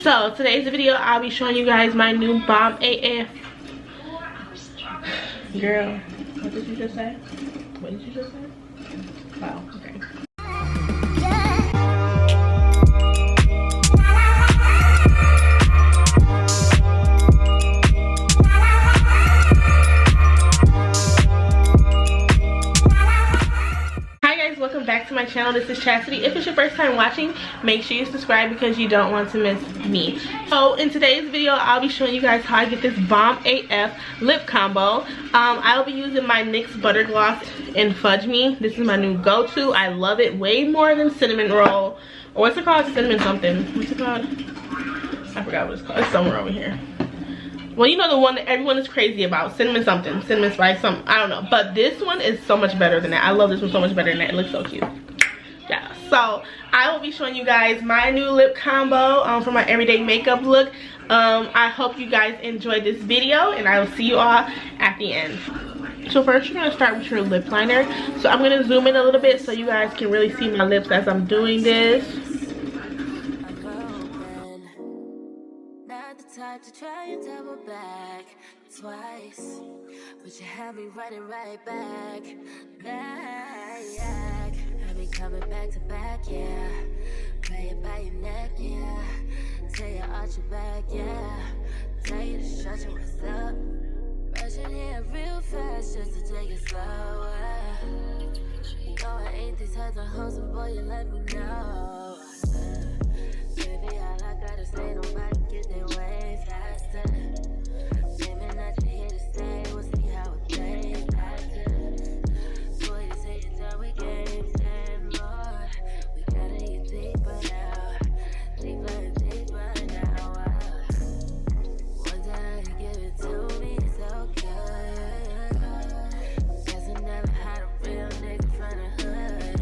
So today's video, I'll be showing you guys my new bomb AF. Girl, what did you just say? What did you just say? Wow, okay. Welcome back to my channel. This is Chastity. If it's your first time watching, make sure you subscribe because you don't want to miss me. So in today's video, I'll be showing you guys how I get this bomb AF lip combo. I'll be using my NYX butter gloss in Fudge Me. This is my new go-to. I love it way more than cinnamon roll, or what's it called? Cinnamon something. What's it called? I forgot what it's called. It's somewhere over here. Well, you know the one that everyone is crazy about, cinnamon something, cinnamon spice something, I don't know, but this one is so much better than that. I love this one so much better than that. It looks so cute. Yeah, so I will be showing you guys my new lip combo for my everyday makeup look. I hope you guys enjoyed this video, and I will see you all at the end. So first, you're gonna start with your lip liner. So I'm gonna zoom in a little bit so you guys can really see my lips as I'm doing this. To try and double back twice, but you have me running right back. Have me coming back to back, yeah. Play it by your neck, yeah. Tell you arch your back, yeah. Tell you to shut your what's up. Rushing here real fast just to take it slower. You know I ain't these types of hoes, and boy, you let me know. Baby, all I gotta say, nobody get their way faster. Maybe not you here to stay, we'll see how it plays after. Boy, you say you're done with games and more. We gotta get deeper now, deeper and deeper now. One time you give it to me so good. Guess I never had a real nigga from the hood.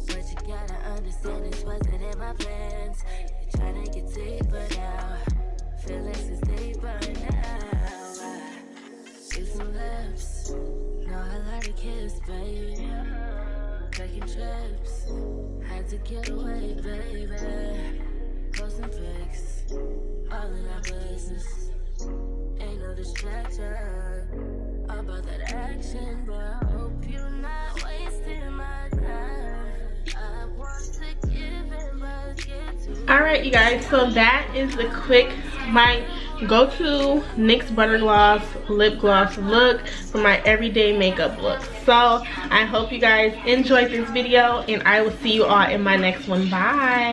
But you gotta understand this wasn't in my plans. You're trying to get deeper now. Feelings is deeper now. Get some lips. Know I like to kiss, baby. Taking trips. Had to get away, baby. Post some pics. All in our business. Ain't no distraction. About that action, but I hope you're not wasting my time. I want to give it, but get to. Alright, you guys, so that is the quick, my go-to NYX butter gloss lip gloss look for my everyday makeup look. So I hope you guys enjoyed this video, and I will see you all in my next one. Bye.